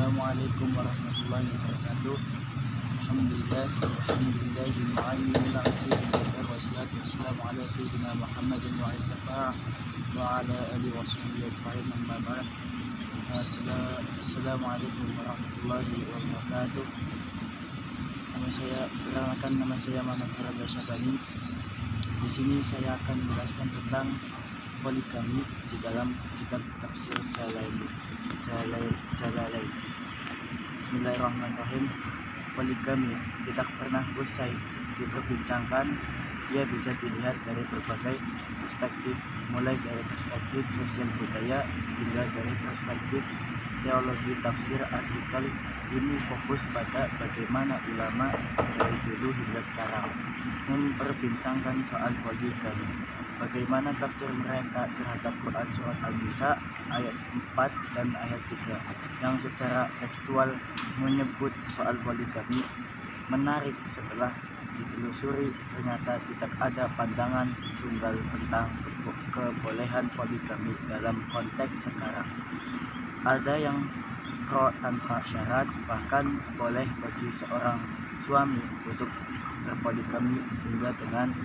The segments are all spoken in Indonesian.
Assalamualaikum warahmatullahi wabarakatuh. Alhamdulillahil aziz wassalatu wassalamu ala sayyidina Muhammadin wa ala alihi washabihi ajma'in, amma ba'd. Assalamualaikum warahmatullahi wabarakatuh. Nama saya Muhammad Farada Syabani. Di sini saya akan menjelaskan tentang poligami di dalam kitab tafsir Jalalain. Bismillahirrahmanirrahim. Poligami tidak pernah usai diperbincangkan. Ia bisa dilihat dari berbagai perspektif, mulai dari perspektif sosial budaya hingga dari perspektif teologi tafsir. Artikel ini fokus pada bagaimana ulama dari dulu hingga sekarang memperbincangkan soal poligami. Bagaimana tafsir mereka terhadap Quran surat An-Nisa ayat 4 dan ayat 3 yang secara tekstual menyebut soal poligami. Menarik, setelah ditelusuri ternyata tidak ada pandangan tunggal tentang kebolehan poligami dalam konteks sekarang. Ada yang pro tanpa syarat, bahkan boleh bagi seorang suami untuk berpoligami hingga dengan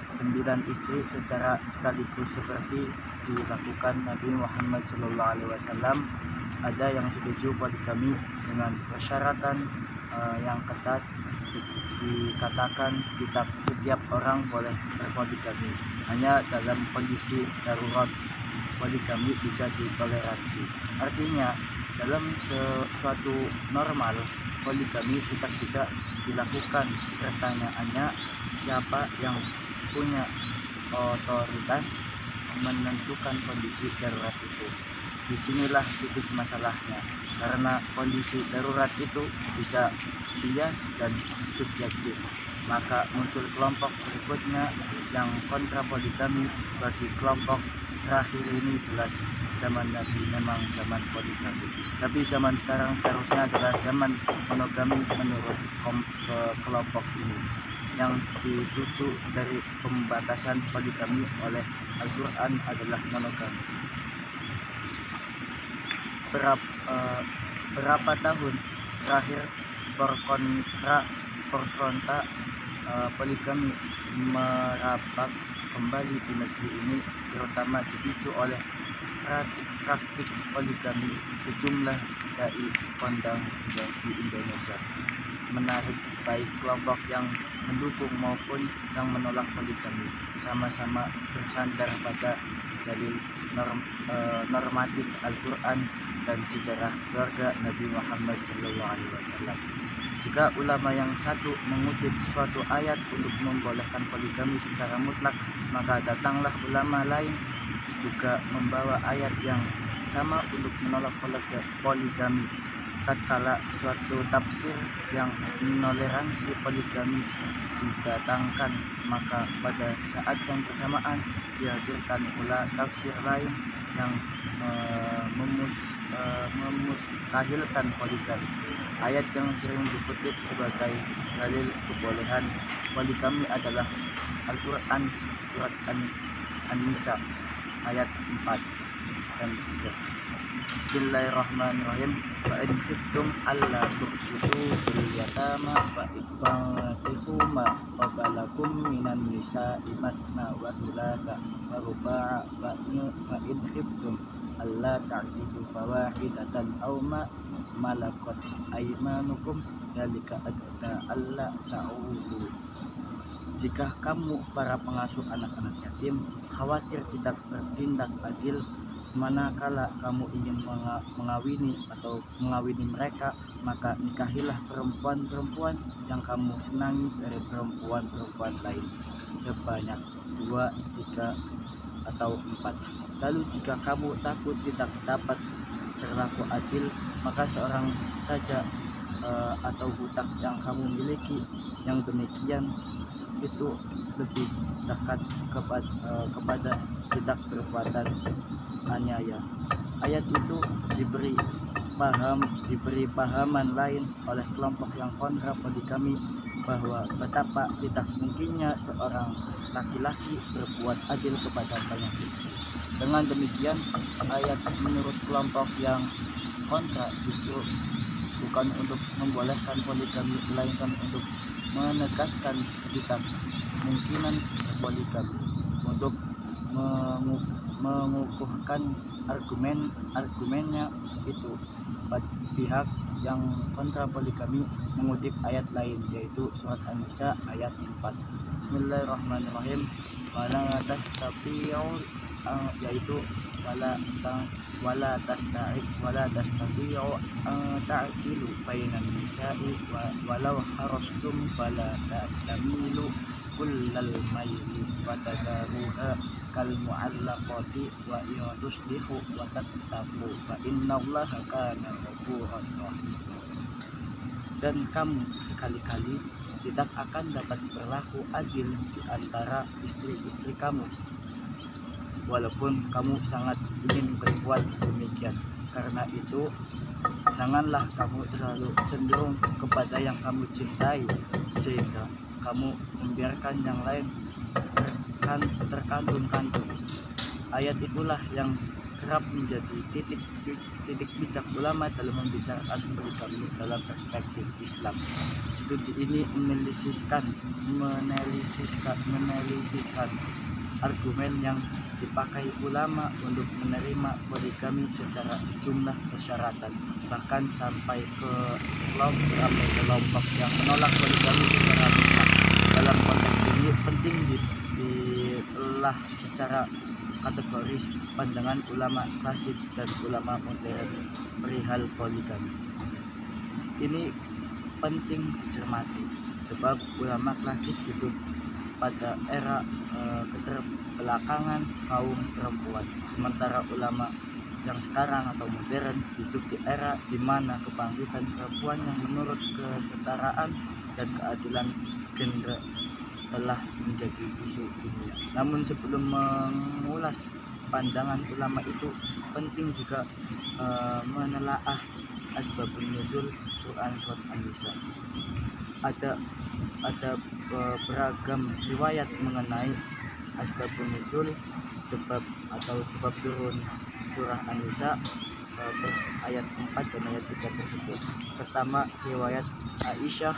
9 istri secara sekaligus seperti dilakukan Nabi Muhammad SAW. Ada yang setuju poligami dengan persyaratan yang ketat. Dikatakan setiap orang boleh berpoligami, hanya dalam kondisi darurat poligami bisa ditoleransi. Artinya dalam suatu normal poligami tidak bisa dilakukan. Pertanyaannya, siapa yang punya otoritas menentukan kondisi darurat itu? Disinilah titik masalahnya, karena kondisi darurat itu bisa bias dan subjektif. Maka muncul kelompok berikutnya yang kontra poligami. Bagi kelompok terakhir ini jelas zaman Nabi memang zaman poligami, tapi zaman sekarang seharusnya adalah zaman monogami menurut kelompok ini. Yang dituju dari pembatasan poligami oleh Al-Quran adalah monogami. Berapa tahun terakhir kontra poligami merapat kembali di negeri ini, terutama dipicu oleh praktik poligami sejumlah dai kondang di Indonesia. Menarik, baik kelompok yang mendukung maupun yang menolak poligami sama-sama bersandar pada dalil normatif Al-Quran dan sejarah keluarga Nabi Muhammad SAW. Jika ulama yang satu mengutip suatu ayat untuk membolehkan poligami secara mutlak, maka datanglah ulama lain juga membawa ayat yang sama untuk menolak poligami. Tatkala suatu tafsir yang menoleransi poligami didatangkan, maka pada saat yang bersamaan dihadirkan pula tafsir lain yang memustahilkan poligami. Ayat yang sering dikutip sebagai dalil kebolehan poligami adalah Al-Quran surat An-Nisa ayat 4 dan 3. Bismillahirrahmanirrahim. Fa in khiftum alla tuqsitu fil yatama fa ittaqihu ma qabalakum minan nisa'i matna wa thulatha wa ruba'a fa in khiftum alla ta'dilu fawahidatan aw ma malakat aymanukum dzalika adna alla ta'ulu. Jika kamu para pengasuh anak-anak yatim khawatir tidak bertindak adil, manakala kamu ingin mengawini atau mengawini mereka, maka nikahilah perempuan-perempuan yang kamu senangi dari perempuan-perempuan lain sebanyak 2, 3, atau 4. Lalu jika kamu takut tidak dapat berlaku adil, maka seorang saja atau hutang yang kamu miliki. Yang demikian itu lebih dekat kepada tidak perbuatan aniaya. Ayat itu diberi pahaman lain oleh kelompok yang kontra poligami, bahwa betapa tidak mungkinnya seorang laki-laki berbuat adil kepada banyak istri. Dengan demikian, ayat menurut kelompok yang kontra justru bukan untuk membolehkan poligami, melainkan untuk menegaskan kemungkinan poligami, untuk mengukuhkan argumennya itu. Pihak yang kontra poligami mengutip ayat lain, yaitu surat An-Nisa ayat 4. Bismillahirrahmanirrahim. Wala tastabi'u, yaitu wala tastabi'u ta'dilu bainan nisa'i walau harastum fala tamilu kullal maili wa tadaruha kal mu'allaqati wa tuslihu wa tattaqu fa innallaha kana ghafurur rahim. Dan kamu sekali-kali tidak akan dapat berlaku adil di antara istri-istri kamu, walaupun kamu sangat ingin berbuat demikian. Karena itu, janganlah kamu terlalu cenderung kepada yang kamu cintai, sehingga kamu membiarkan yang lain terkandung-kandung. Ayat itulah yang kerap menjadi titik bijak ulama dalam membicarakan poligami dalam perspektif Islam. Studi ini menelisiskan argumen yang dipakai ulama untuk menerima poligami secara jumlah persyaratan, bahkan sampai ke kelompok yang menolak poligami secara mutlak. Dalam konteks ini penting dibelah secara kategoris pandangan ulama klasik dan ulama modern perihal poligami. Ini penting dicermati sebab ulama klasik hidup pada era keterbelakangan kaum perempuan, sementara ulama yang sekarang atau modern hidup di era di mana kebangkitan perempuan yang menurut kesetaraan dan keadilan gender telah menjadi isu dunia. Namun sebelum mengulas pandangan ulama itu, penting juga menelaah asbabun nuzul Quran surat An-Nisa. Ada beragam riwayat mengenai asbabun nuzul, sebab turun surah An-Nisa ayat 4 dan ayat 3 tersebut. Pertama, riwayat Aisyah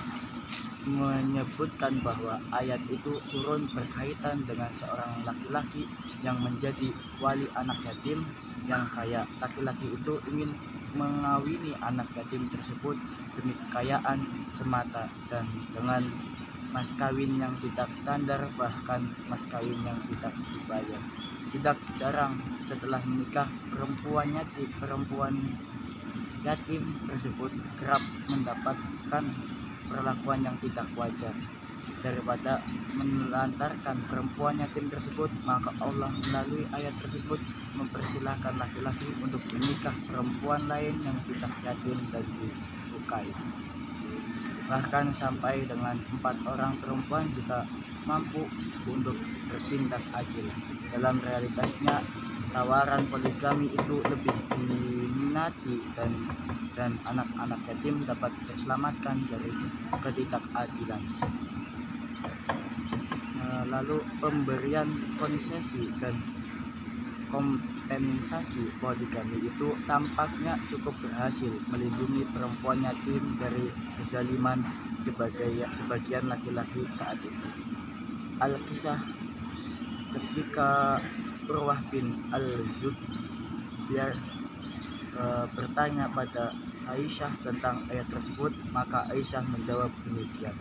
menyebutkan bahwa ayat itu turun berkaitan dengan seorang laki-laki yang menjadi wali anak yatim yang kaya. Laki-laki itu ingin mengawini anak yatim tersebut demi kekayaan semata dan dengan mas kawin yang tidak standar, bahkan mas kawin yang tidak dibayar. Tidak jarang setelah menikah perempuan yatim tersebut kerap mendapatkan perlakuan yang tidak wajar. Daripada menelantarkan perempuan yatim tersebut, maka Allah melalui ayat tersebut mempersilahkan laki-laki untuk menikah perempuan lain yang tidak yatim dan disukai, bahkan sampai dengan 4 orang perempuan jika mampu untuk bertindak adil. Dalam realitasnya, tawaran poligami itu lebih diminati dan anak-anak yatim dapat terselamatkan dari ketidakadilan. Lalu pemberian konsesi dan kompensasi poligami itu tampaknya cukup berhasil melindungi perempuan yatim dari kezaliman sebagian laki-laki saat itu. Al-Kisah ketika Urwah bin Al-Zubair bertanya pada Aisyah tentang ayat tersebut, maka Aisyah menjawab demikian: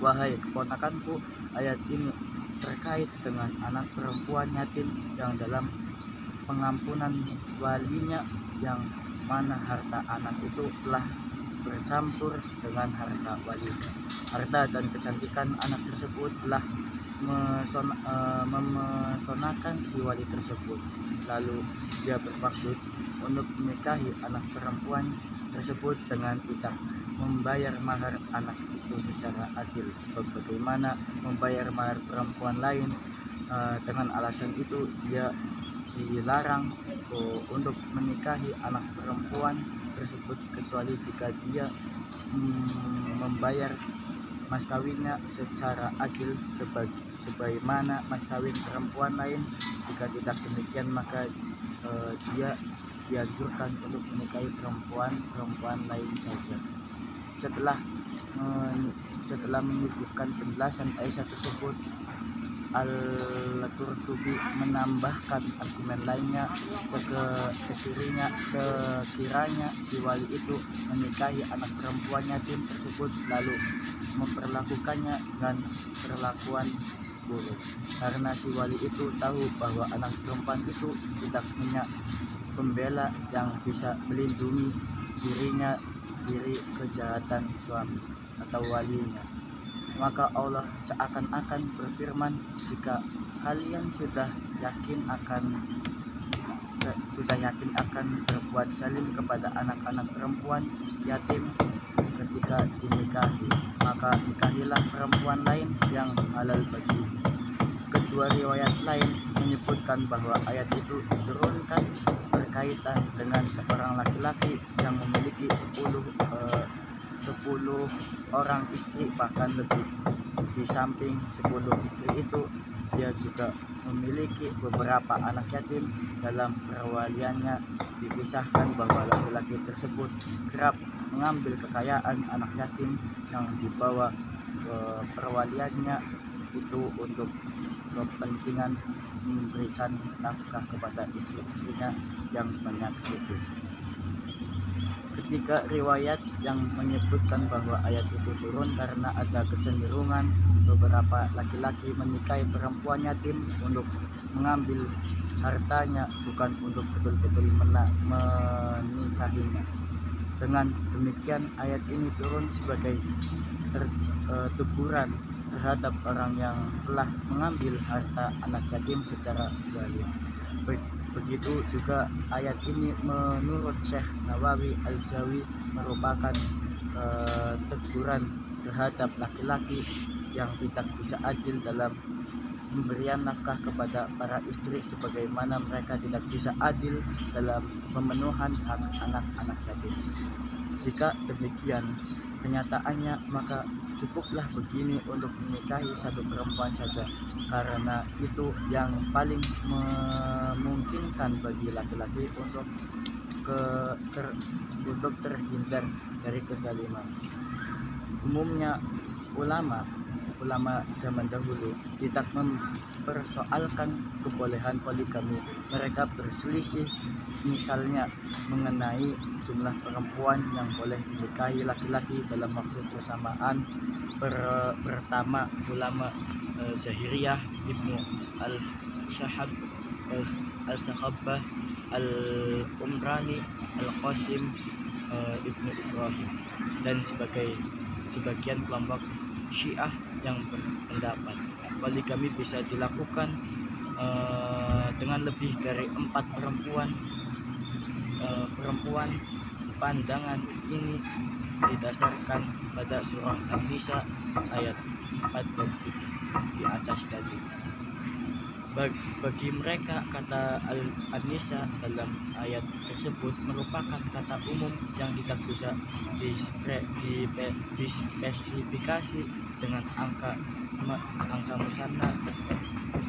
"Wahai keponakanku, ayat ini terkait dengan anak perempuan yatim yang dalam pengampunan walinya, yang mana harta anak itu telah bercampur dengan harta walinya. Harta dan kecantikan anak tersebut telah memesonakan si wali tersebut. Lalu dia bermaksud untuk menikahi anak perempuan tersebut dengan tidak membayar mahar anak itu secara adil, sebab bagaimana membayar mahar perempuan lain. Dengan alasan itu dia dilarang untuk menikahi anak perempuan tersebut kecuali jika dia membayar mas kawinnya secara adil sebagaimana mas kawin perempuan lain. Jika tidak demikian, maka dia dianjurkan untuk menikahi perempuan lain saja. Setelah menyebutkan penjelasan Aisyah tersebut, Al-Qurtubi menambahkan argumen lainnya, sekiranya si wali itu menikahi anak perempuan yatim tersebut lalu memperlakukannya dengan perlakuan buruk, karena si wali itu tahu bahwa anak perempuan itu tidak punya pembela yang bisa melindungi dirinya dari kejahatan suami atau walinya. Maka Allah seakan-akan berfirman, jika kalian sudah yakin akan berbuat zalim kepada anak-anak perempuan yatim ketika dinikahi, maka nikahilah perempuan lain yang halal bagi. Kedua riwayat lain menyebutkan bahwa ayat itu diturunkan berkaitan dengan seorang laki-laki yang memiliki 10 orang istri, bahkan lebih. Di samping 10 istri itu, dia juga memiliki beberapa anak yatim. Dalam perwaliannya dikisahkan bahwa laki-laki tersebut kerap mengambil kekayaan anak yatim yang dibawa ke perwaliannya itu untuk kepentingan memberikan nafkah kepada istri-istrinya yang banyak itu. Ketiga riwayat yang menyebutkan bahwa ayat itu turun karena ada kecenderungan beberapa laki-laki menikahi perempuan yatim untuk mengambil hartanya, bukan untuk betul-betul menikahinya. Dengan demikian ayat ini turun sebagai teguran terhadap orang yang telah mengambil harta anak yatim secara zalim. Begitu juga ayat ini menurut Syekh Nawawi Al-Jawi merupakan teguran terhadap laki-laki yang tidak bisa adil dalam pemberian nafkah kepada para istri, sebagaimana mereka tidak bisa adil dalam pemenuhan hak anak-anak yatim. Jika demikian kenyataannya, maka cukuplah begini untuk menikahi satu perempuan saja, karena itu yang paling memungkinkan bagi laki-laki untuk terhindar dari kezaliman. Umumnya ulama zaman dahulu tidak mempersoalkan kebolehan poligami. Mereka berselisih misalnya mengenai jumlah perempuan yang boleh dinikahi laki-laki dalam waktu bersamaan. Pertama ulama Zahiriyah Ibnu Al-Sahabbah Al-Umrani Al-Qasim Ibnu Ibrahim dan sebagian kelompok Syiah yang berpendapat poligami bisa dilakukan dengan lebih dari 4 perempuan. Pandangan ini didasarkan pada surah An-Nisa ayat 4 dan di atas tadi. Bagi mereka, kata An-Nisa dalam ayat tersebut merupakan kata umum yang tidak bisa dispesifikasi dengan angka musanna,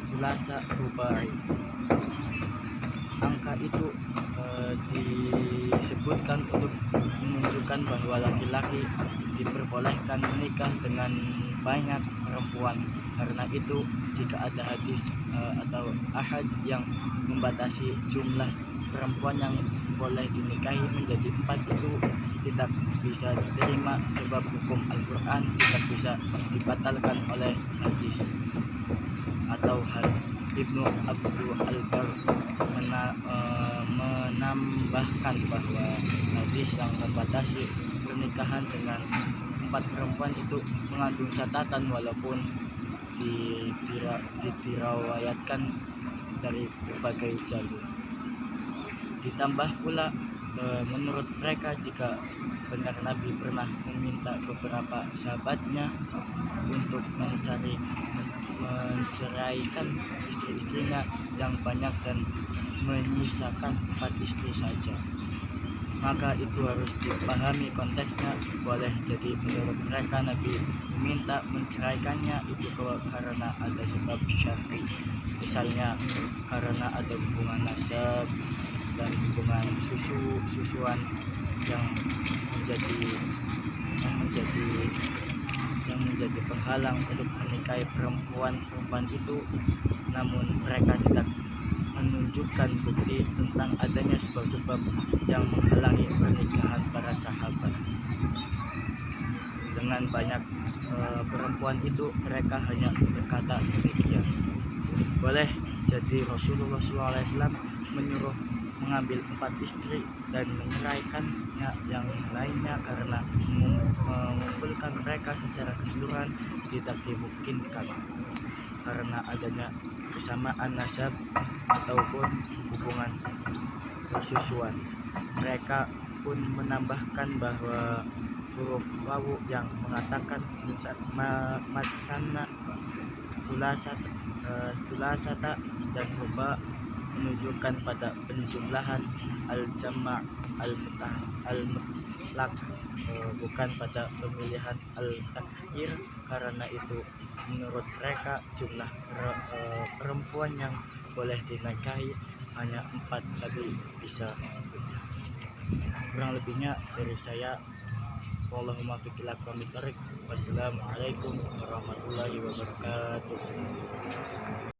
sulasa, rubai. Angka itu disebutkan untuk menunjukkan bahwa laki-laki diperbolehkan menikah dengan banyak perempuan. Karena itu, jika ada hadis atau ahad yang membatasi jumlah perempuan yang boleh dinikahi menjadi 4, itu tidak bisa diterima, sebab hukum Al-Quran tidak bisa dibatalkan oleh hadis atau Ibnu Abdul Al-Bar menambahkan bahwa hadis yang membatasi pernikahan dengan 4 perempuan itu mengandung catatan, walaupun diriwayatkan dari berbagai jalur. Ditambah pula menurut mereka, jika benar Nabi pernah meminta beberapa sahabatnya untuk menceraikan istri-istrinya yang banyak dan menyisakan 4 istri saja, maka itu harus dipahami konteksnya. Boleh jadi menurut mereka Nabi meminta menceraikannya itu karena ada sebab syar'i, misalnya karena ada hubungan nasab, dan hubungan susuan yang menjadi yang menjadi yang menjadi penghalang untuk menikahi perempuan itu, namun mereka tidak menunjukkan bukti tentang adanya sebab-sebab yang menghalangi pernikahan para sahabat. Dengan banyak perempuan itu, mereka hanya berkata demikian. Boleh jadi Rasulullah SAW menyuruh mengambil 4 istri dan menyeraikannya yang lainnya karena mengumpulkan mereka secara keseluruhan tidak dimungkinkan karena adanya kesamaan nasab ataupun hubungan persusuan. Mereka pun menambahkan bahwa huruf wawu yang mengatakan matsana, tulasata dan ruba menunjukkan pada penjumlahan al-jama' al-mutlaq, bukan pada pemilihan al-takhir. Karena itu menurut mereka jumlah perempuan yang boleh dinikahi hanya 4, tapi bisa lebih. Kurang lebihnya dari saya. Wallahumma fiqh ila aqwamit thoriq. Wassalamualaikum warahmatullahi wabarakatuh.